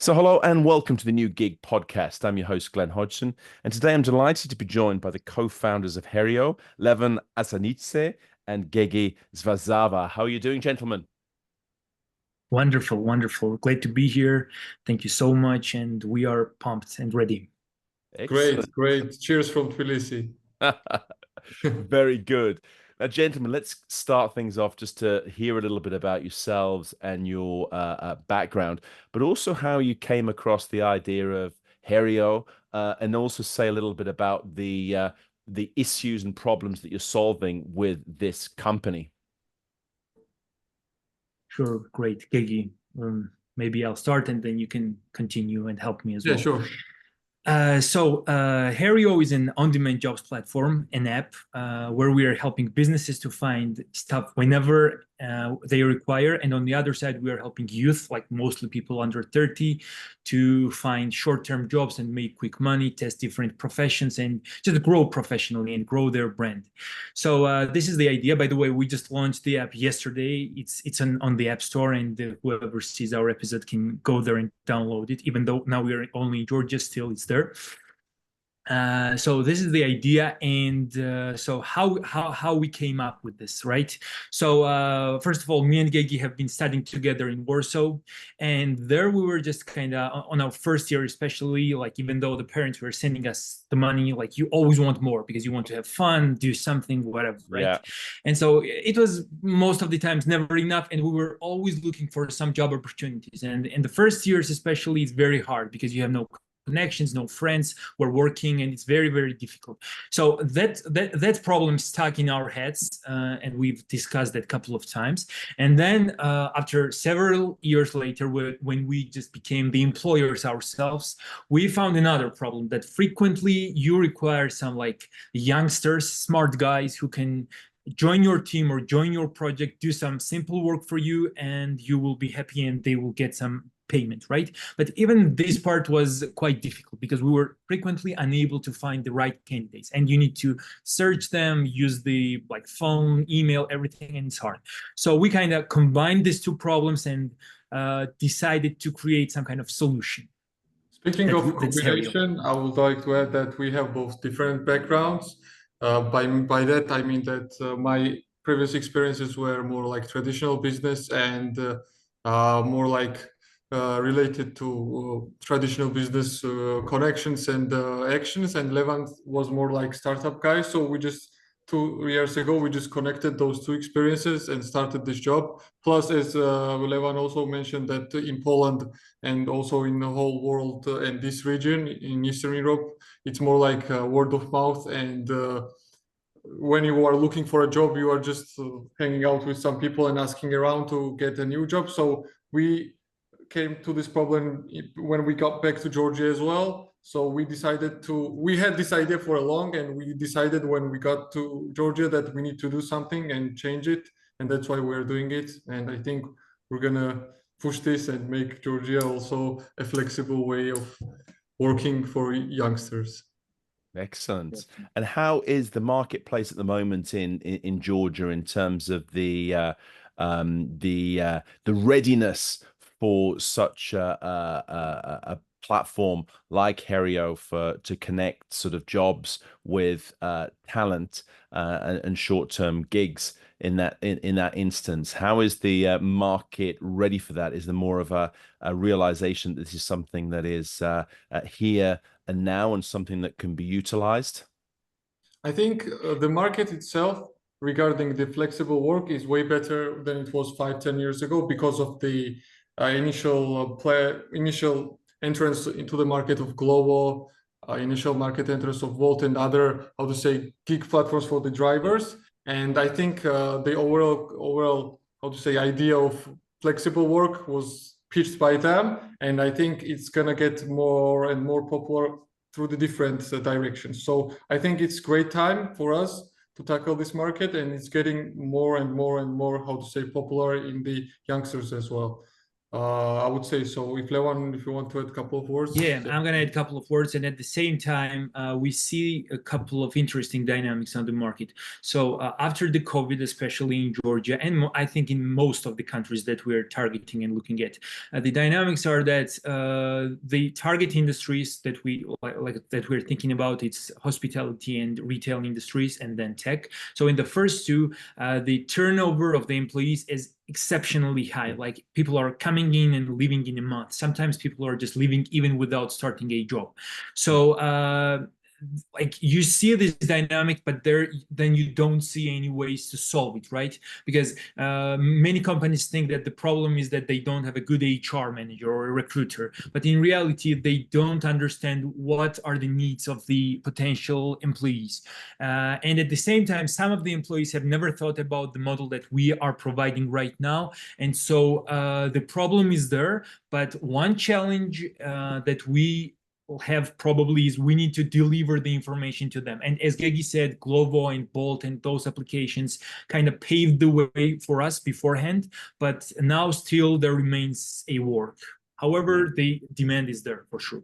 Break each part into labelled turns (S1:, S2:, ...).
S1: So, hello and welcome to the New Gig podcast. I'm your host, Glenn Hodgson, and today I'm delighted to be joined by the co-founders of Herio, Levan Asanidze and Gegi Gvazava. How are you doing, gentlemen?
S2: Wonderful, wonderful. Glad to be here. Thank you so much. And we are pumped and ready.
S1: Excellent.
S3: Great, great. Cheers from Tbilisi.
S1: Very good. Now, gentlemen, let's start things off just to hear a little bit about yourselves and your background, but also how you came across the idea of Herio, and also say a little bit about the issues and problems that you're solving with this company.
S2: Sure, great. Gegi, maybe I'll start and then you can continue and help me as
S3: Yeah,
S2: well.
S3: sure.
S2: Herio is an on-demand jobs platform, an app where we are helping businesses to find stuff whenever they require. And on the other side, we are helping youth, like mostly people under 30, to find short-term jobs and make quick money, test different professions, and just grow professionally and grow their brand. So this is the idea. By the way, we just launched the app yesterday. It's on the App Store, and whoever sees our episode can go there and download it. Even though now we are only in Georgia, still it's there. So this is the idea, and so how we came up with this, right? So first of all, me and Gegi have been studying together in Warsaw, and there we were just kind of on our first year, especially, like even though the parents were sending us the money, like you always want more because you want to have fun, do something, whatever, right?
S1: Yeah.
S2: And so it was most of the times never enough, and we were always looking for some job opportunities. And in the first years, especially, it's very hard because you have no connections, no friends, we're working, and it's very, very difficult. So that problem stuck in our heads, and we've discussed that a couple of times. And then after several years later, when we just became the employers ourselves, we found another problem that frequently you require some like youngsters, smart guys who can join your team or join your project, do some simple work for you, and you will be happy and they will get some payment, right? But even this part was quite difficult because we were frequently unable to find the right candidates, and you need to search them, use the like phone, email, everything, and it's hard. So we kind of combined these two problems and decided to create some kind of solution.
S3: Speaking of
S2: That's Herio.
S3: combination, I would like to add that we have both different backgrounds. By that, I mean that my previous experiences were more like traditional business and more like related to traditional business connections and actions. And Levan was more like startup guy. So we just 2 years ago we just connected those two experiences and started this job. Plus, as Levan also mentioned, that in Poland and also in the whole world and this region in Eastern Europe, it's more like word of mouth. And when you are looking for a job, you are just hanging out with some people and asking around to get a new job. So we came to this problem when we got back to Georgia as well. So we had this idea for a long, and we decided when we got to Georgia that we need to do something and change it. And that's why we're doing it. And I think we're gonna push this and make Georgia also a flexible way of working for youngsters.
S1: Excellent. And how is the marketplace at the moment in Georgia in terms of the readiness for such a platform like Herio to connect sort of jobs with talent and short-term gigs in that instance? How is the market ready for that? Is there more of a realization that this is something that is here and now and something that can be utilized?
S3: I think the market itself regarding the flexible work is way better than it was 5, 10 years ago because of the initial entrance into the market of Glovo, initial market entrance of Volt and other, how to say, gig platforms for the drivers. And I think the overall, how to say, idea of flexible work was pitched by them. And I think it's gonna get more and more popular through the different directions. So I think it's great time for us to tackle this market, and it's getting more and more and more, how to say, popular in the youngsters as well. I would say so. If Levan, if you want to add a couple of words.
S2: Yeah, I'm going to add a couple of words. And at the same time, we see a couple of interesting dynamics on the market. So after the COVID, especially in Georgia, and I think in most of the countries that we're targeting and looking at, the dynamics are that the target industries that that we're thinking about, it's hospitality and retail industries, and then tech. So in the first two, the turnover of the employees is exceptionally high. Like people are coming in and leaving in a month. Sometimes people are just leaving even without starting a job. So like you see this dynamic, but then you don't see any ways to solve it, right? Because many companies think that the problem is that they don't have a good HR manager or a recruiter, but in reality they don't understand what are the needs of the potential employees. And at the same time, some of the employees have never thought about the model that we are providing right now, and so the problem is there. But one challenge that we have probably is we need to deliver the information to them. And as Gegi said, Glovo and Bolt and those applications kind of paved the way for us beforehand, but now still there remains a work. However, the demand is there for sure.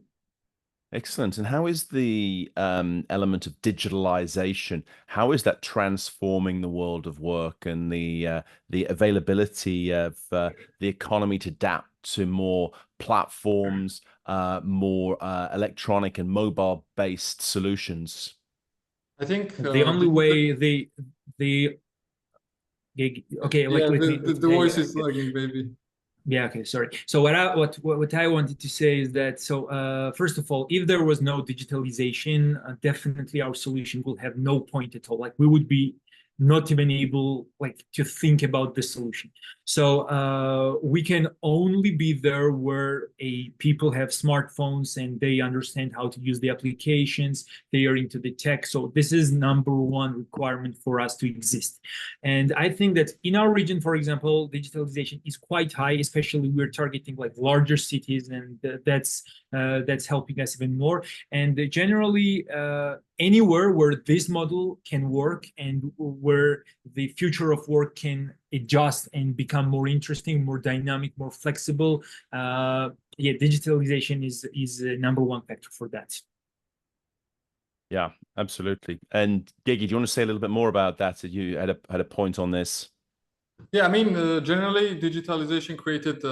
S1: Excellent. And how is the element of digitalization? How is that transforming the world of work and the availability of the economy to adapt to more platforms, more electronic and mobile-based solutions?
S3: I think
S2: The only way okay, like
S3: yeah,
S2: let me
S3: the
S2: yeah,
S3: voice
S2: yeah.
S3: is lagging, maybe.
S2: Yeah, okay, sorry. So what I wanted to say is that, so first of all, if there was no digitalization, definitely our solution will have no point at all. Like we would be not even able like to think about the solution. So we can only be there where people have smartphones and they understand how to use the applications, they are into the tech. So this is number one requirement for us to exist. And I think that in our region, for example, digitalization is quite high, especially we're targeting like larger cities, and that's helping us even more. And generally, anywhere where this model can work and where the future of work can adjust and become more interesting, more dynamic, more flexible, yeah, digitalization is a number one factor for that.
S1: Yeah, absolutely. And Gigi, do you want to say a little bit more about that? You had a point on this.
S3: Yeah, I mean, generally, digitalization created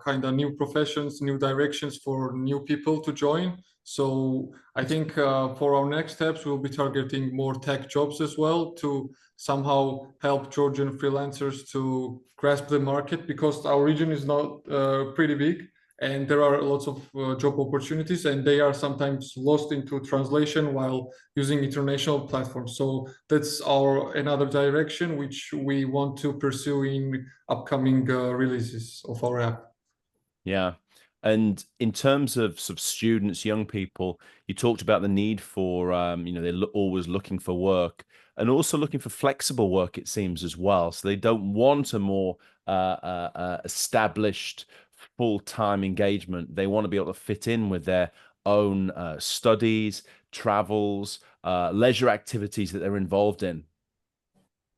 S3: kind of new professions, new directions for new people to join. So I think for our next steps, we'll be targeting more tech jobs as well to somehow help Georgian freelancers to grasp the market, because our region is not pretty big and there are lots of job opportunities, and they are sometimes lost into translation while using international platforms. So that's our another direction which we want to pursue in upcoming releases of our app.
S1: Yeah. And in terms of sort of students, young people, you talked about the need for, they're always looking for work and also looking for flexible work, it seems, as well. So they don't want a more established full-time engagement. They want to be able to fit in with their own studies, travels, leisure activities that they're involved in.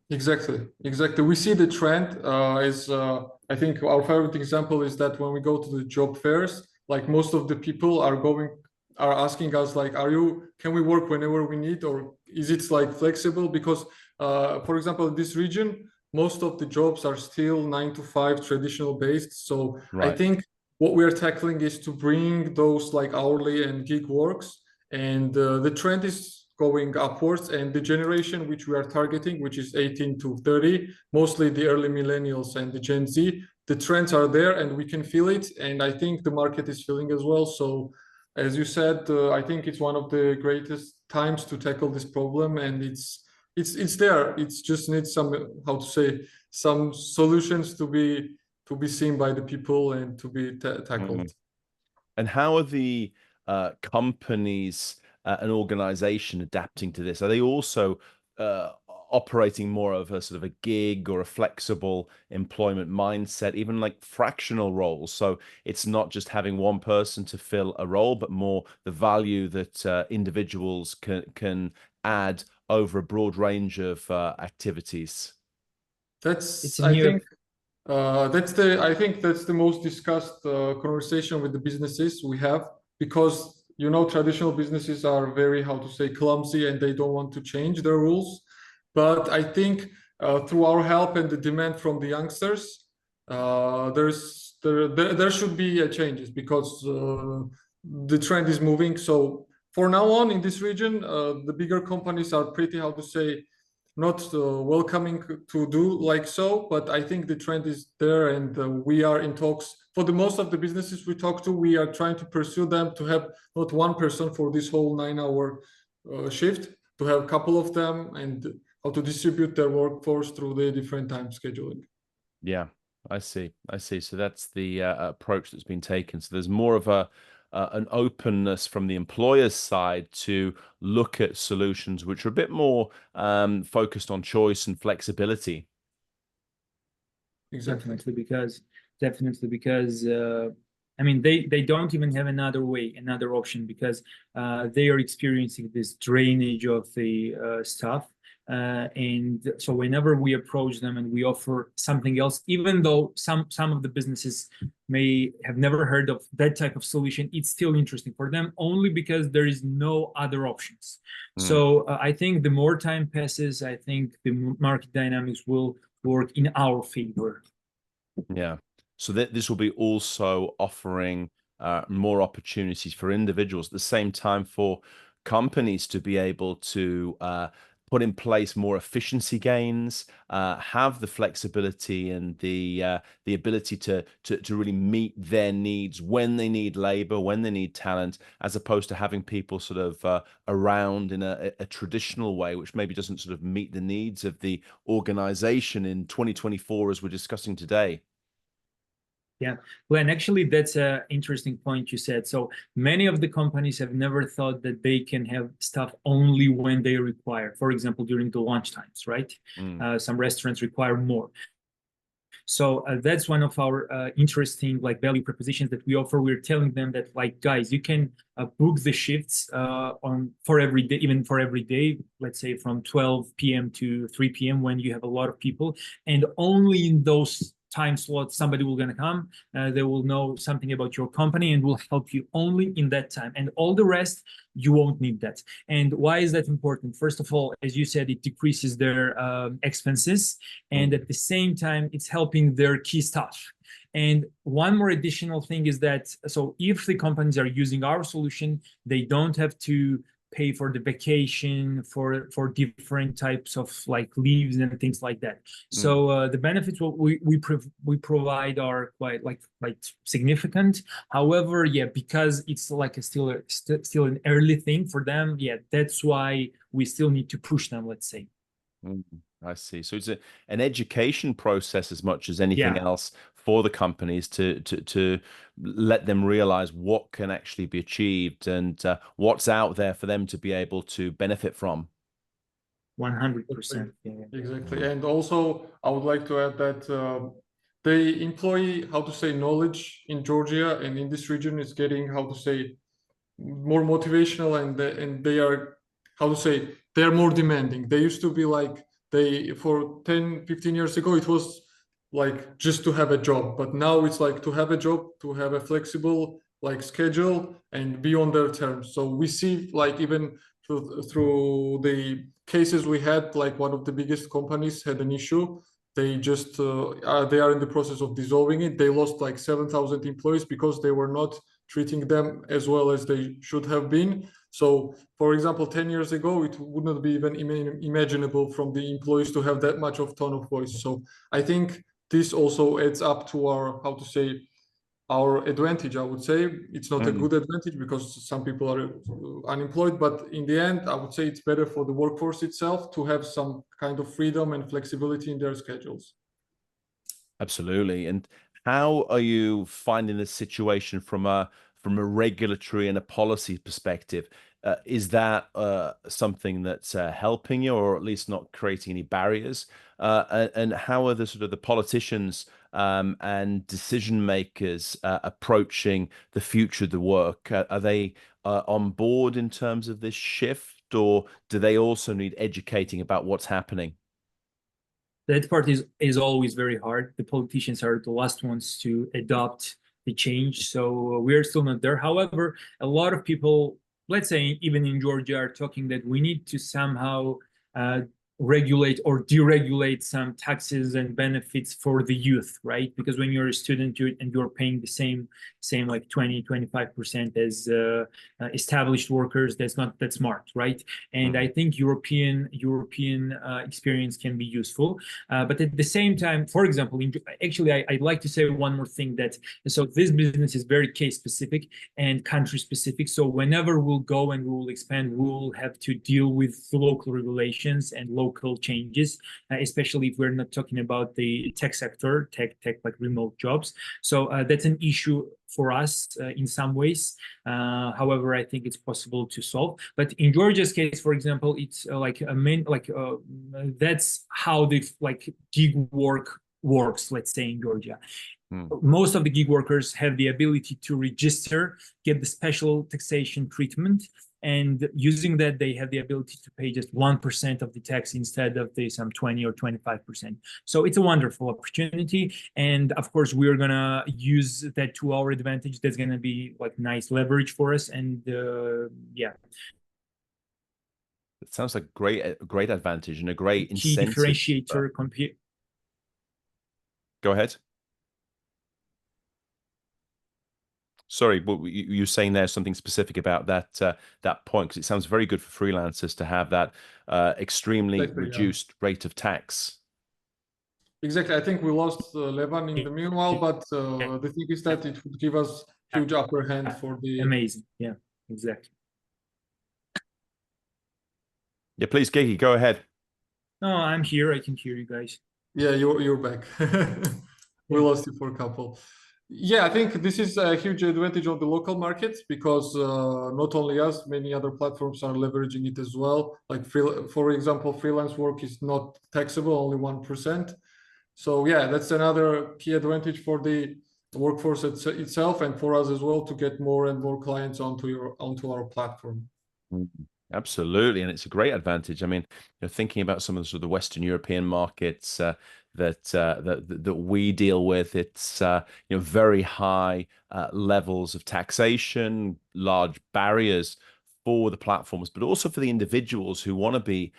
S3: Exactly, exactly. We see the trend is I think our favorite example is that when we go to the job fairs, like most of the people are asking us like, can we work whenever we need, or is it like flexible? Because for example, in this region, most of the jobs are still 9 to 5 traditional based. So I
S1: Right.
S3: think what we are tackling is to bring those like hourly and gig works, and the trend is going upwards, and the generation which we are targeting, which is 18 to 30, mostly the early millennials and the Gen Z, the trends are there and we can feel it, and I think the market is feeling as well. So as you said, I think it's one of the greatest times to tackle this problem, and it's there. It's just needs some, how to say, some solutions to be seen by the people and to be tackled.
S1: And how are the companies and organization adapting to this? Are they also operating more of a sort of a gig or a flexible employment mindset, even like fractional roles? So it's not just having one person to fill a role, but more the value that individuals can add over a broad range of activities.
S3: That's,
S2: It's a
S3: I
S2: new
S3: think, I think that's the most discussed conversation with the businesses we have, because traditional businesses are very, how to say, clumsy, and they don't want to change their rules. But I think through our help and the demand from the youngsters, there should be changes, because the trend is moving. So for now on in this region, the bigger companies are pretty, how to say, not welcoming to do like so, but I think the trend is there, and we are in talks. For the most of the businesses we talk to, we are trying to pursue them to have not one person for this whole 9-hour shift, to have a couple of them, and how to distribute their workforce through the different time scheduling.
S1: Yeah, I see. I see. So that's the approach that's been taken. So there's more of a an openness from the employer's side to look at solutions which are a bit more focused on choice and flexibility.
S3: Exactly.
S2: Definitely because I mean they don't even have another way, another option, because they are experiencing this drainage of the staff. And so whenever we approach them and we offer something else, even though some of the businesses may have never heard of that type of solution, it's still interesting for them, only because there is no other options. So I think the more time passes, I think the market dynamics will work in our favor.
S1: Yeah. So that this will be also offering more opportunities for individuals, at the same time for companies to be able to put in place more efficiency gains, have the flexibility and the ability to really meet their needs when they need labor, when they need talent, as opposed to having people sort of around in a traditional way, which maybe doesn't sort of meet the needs of the organization in 2024, as we're discussing today.
S2: Yeah, well, and actually, that's an interesting point you said. So many of the companies have never thought that they can have stuff only when they require. For example, during the lunch times, right? Some restaurants require more. So that's one of our interesting value propositions that we offer. We're telling them that, guys, you can book the shifts for every day, even for every day, let's say from 12 p.m. to 3 p.m. when you have a lot of people, and only in those time slots somebody will gonna come. They will know something about your company and will help you only in that time, and all the rest you won't need that. And why is that important? First of all, as you said, it decreases their expenses, and at the same time it's helping their key staff. And one more additional thing is that, so if the companies are using our solution, they don't have to pay for the vacation, for different types of leaves and things like that. So the benefits we provide are quite significant. However, yeah, because it's still an early thing for them, yeah, that's why we still need to push them, let's say.
S1: I see. So it's an education process as much as anything else for the companies to let them realize what can actually be achieved and what's out there for them to be able to benefit from.
S2: 100%. Yeah.
S3: Exactly. And also, I would like to add that the employee, how to say, knowledge in Georgia and in this region is getting, how to say, more motivational, and they are, how to say, they are more demanding. They used to be for 10, 15 years ago, it was just to have a job, but now it's to have a job, to have a flexible schedule and be on their terms. So we see even through the cases we had, one of the biggest companies had an issue. They just they are in the process of dissolving it. They lost 7,000 employees because they were not treating them as well as they should have been. So, for example, 10 years ago, it would not be even imaginable from the employees to have that much of tone of voice. So I think this also adds up to our, how to say, our advantage. I would say it's not a good advantage because some people are unemployed, but in the end, I would say it's better for the workforce itself to have some kind of freedom and flexibility in their schedules.
S1: Absolutely. And how are you finding the situation from a regulatory and a policy perspective? Is that something that's helping you, or at least not creating any barriers? And how are the sort of the politicians and decision makers approaching the future of the work? Are they on board in terms of this shift, or do they also need educating about what's happening?
S2: That part is always very hard. The politicians are the last ones to adopt the change, so we're still not there. However, a lot of people, let's say even in Georgia, are talking that we need to somehow regulate or deregulate some taxes and benefits for the youth, right? Because when you're a student and you're paying the same like 20-25% as established workers, that's not that smart, right? And I think European experience can be useful, but at the same time, for example, actually I'd like to say one more thing, that so this business is very case specific and country specific. So whenever we'll go and we will expand, we'll have to deal with the local regulations and local changes, especially if we're not talking about the tech sector, tech like remote jobs. So that's an issue for us in some ways. However, I think it's possible to solve. But in Georgia's case, for example, it's that's how the gig work works, let's say in Georgia. Most of the gig workers have the ability to register, get the special taxation treatment, and using that, they have the ability to pay just 1% of the tax instead of the some 20 or 25%. So it's a wonderful opportunity. And of course, we're gonna use that to our advantage. That's gonna be like nice leverage for us. And yeah.
S1: It sounds like a great advantage and a great
S2: key
S1: incentive.
S2: differentiator.
S1: Go ahead. Sorry, but you saying there's something specific about that point, because it sounds very good for freelancers to have that extremely reduced rate of tax.
S3: Exactly. I think we lost Levan in the meanwhile, but the thing is that it would give us huge upper hand for the...
S2: Amazing. Yeah, exactly.
S1: Yeah, please, Gegi, go ahead.
S2: No, I'm here. I can hear you guys.
S3: Yeah, you're back. We lost you for a couple. Yeah, I think this is a huge advantage on the local markets, because not only us, many other platforms are leveraging it as well. Like, for example, freelance work is not taxable, only 1%. So yeah, that's another key advantage for the workforce itself, and for us as well, to get more and more clients onto our platform.
S1: Absolutely, and it's a great advantage. I mean, thinking about some of the sort of Western European markets that we deal with, it's very high levels of taxation, large barriers for the platforms, but also for the individuals who want to be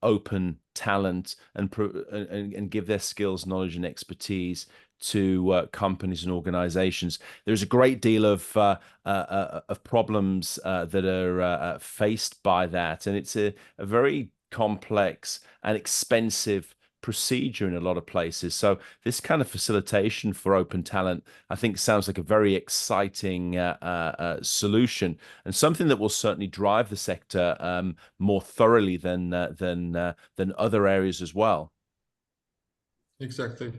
S1: open talent and give their skills, knowledge, and expertise to companies and organizations. There's a great deal of problems that are faced by that, and it's a very complex and expensive procedure in a lot of places. So this kind of facilitation for open talent, I think, sounds like a very exciting solution, and something that will certainly drive the sector more thoroughly than other areas as well.
S3: Exactly.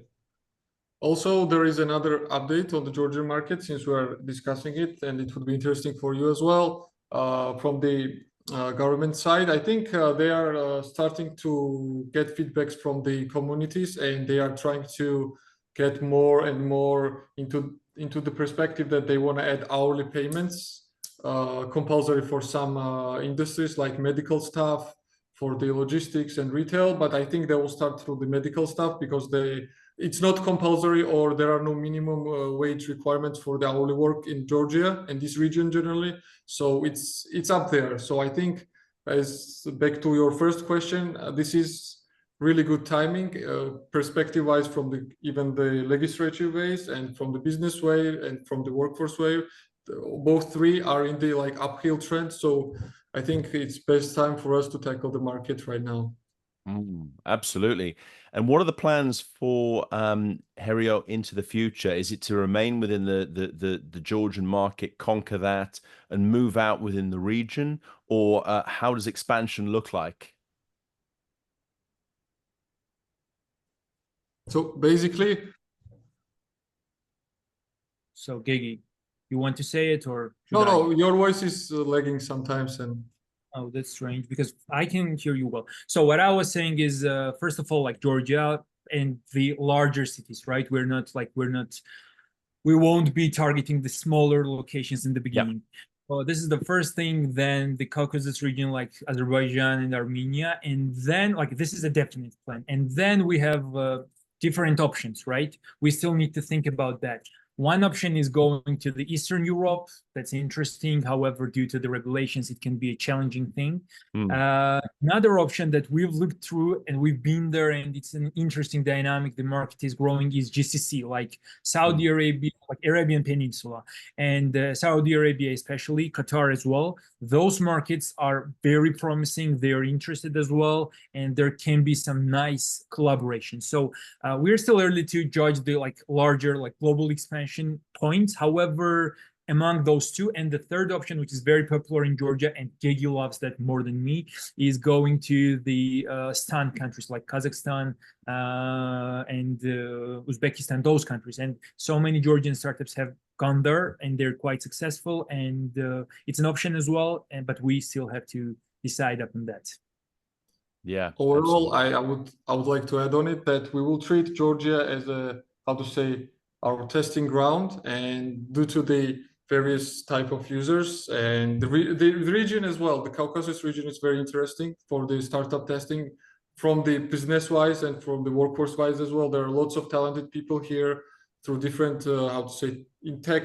S3: Also, there is another update on the Georgian market, since we're discussing it, and it would be interesting for you as well. From the government side, I think they are starting to get feedbacks from the communities, and they are trying to get more and more into the perspective that they want to add hourly payments, compulsory for some industries like medical staff, for the logistics and retail. But I think they will start through the medical stuff, because it's not compulsory, or there are no minimum wage requirements for the hourly work in Georgia and this region generally. So it's up there. So I think, as back to your first question, this is really good timing, perspective-wise, from even the legislative ways, and from the business way, and from the workforce way. Both three are in the uphill trend. So I think it's best time for us to tackle the market right now.
S1: Absolutely. And what are the plans for Herio into the future? Is it to remain within the Georgian market, conquer that, and move out within the region, or how does expansion look like?
S3: So basically,
S2: so Gegi, you want to say it, or
S3: no, your voice is lagging sometimes, and
S2: oh, that's strange, because I can hear you well. So what I was saying is, first of all, like Georgia and the larger cities, right? We won't be targeting the smaller locations in the beginning. Well, this is the first thing, then the Caucasus region, like Azerbaijan and Armenia, and then like this is a definite plan. And then we have different options, right? We still need to think about that. One option is going to the Eastern Europe. That's interesting. However, due to the regulations, it can be a challenging thing. Another option that we've looked through and we've been there, and it's an interesting dynamic. The market is growing, is GCC, like Saudi Arabia, like Arabian Peninsula, and Saudi Arabia, especially Qatar as well. Those markets are very promising. They are interested as well, and there can be some nice collaboration. So we're still early to judge the like larger like global expansion points. However, among those two, and the third option, which is very popular in Georgia, and Gegi loves that more than me, is going to the Stan countries like Kazakhstan and Uzbekistan, those countries. And so many Georgian startups have gone there, and they're quite successful. And it's an option as well, but we still have to decide upon that.
S1: Yeah.
S3: Overall, I would like to add on it that we will treat Georgia as a, how to say, our testing ground, and due to the various type of users and the region as well, the Caucasus region is very interesting for the startup testing from the business wise and from the workforce wise as well. There are lots of talented people here through different, how to say, in tech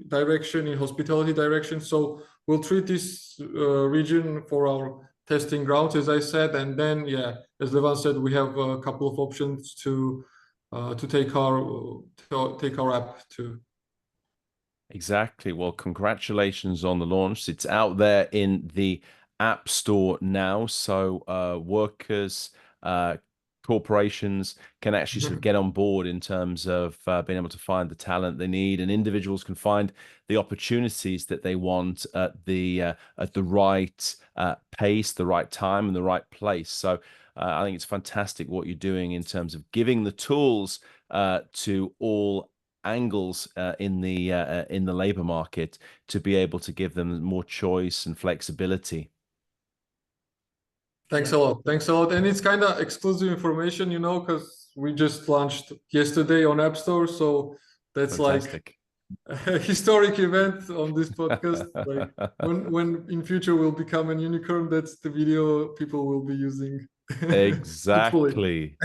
S3: direction, in hospitality direction. So we'll treat this region for our testing grounds, as I said, and then yeah, as Levan said, we have a couple of options to take our app to.
S1: Exactly. Well, congratulations on the launch. It's out there in the App Store now, so workers, corporations can actually sort of get on board in terms of being able to find the talent they need, and individuals can find the opportunities that they want at the right pace, the right time, and the right place. So I think it's fantastic what you're doing in terms of giving the tools to all angles in the labor market to be able to give them more choice and flexibility.
S3: Thanks a lot. Thanks a lot. And it's kind of exclusive information, you know, because we just launched yesterday on App Store. So that's
S1: Fantastic.
S3: like a historic event on this podcast. Like when in future we'll become a unicorn, that's the video people will be using.
S1: Exactly.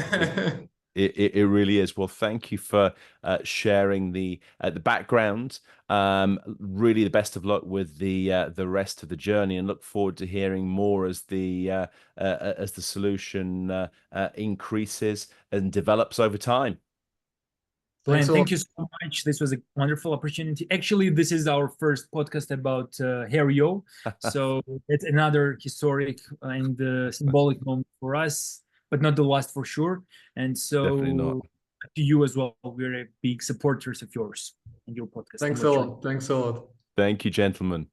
S1: It really is. Well, thank you for sharing the background. Really, the best of luck with the rest of the journey, and look forward to hearing more as the solution increases and develops over time.
S2: Brian, thank you so much. This was a wonderful opportunity. Actually, this is our first podcast about Herio, so it's another historic and symbolic moment for us, but not the last for sure. And so
S1: Definitely not.
S2: To you as well, we're big supporters of yours and your podcast.
S3: Thanks a lot. Thanks a lot.
S1: Thank you, gentlemen.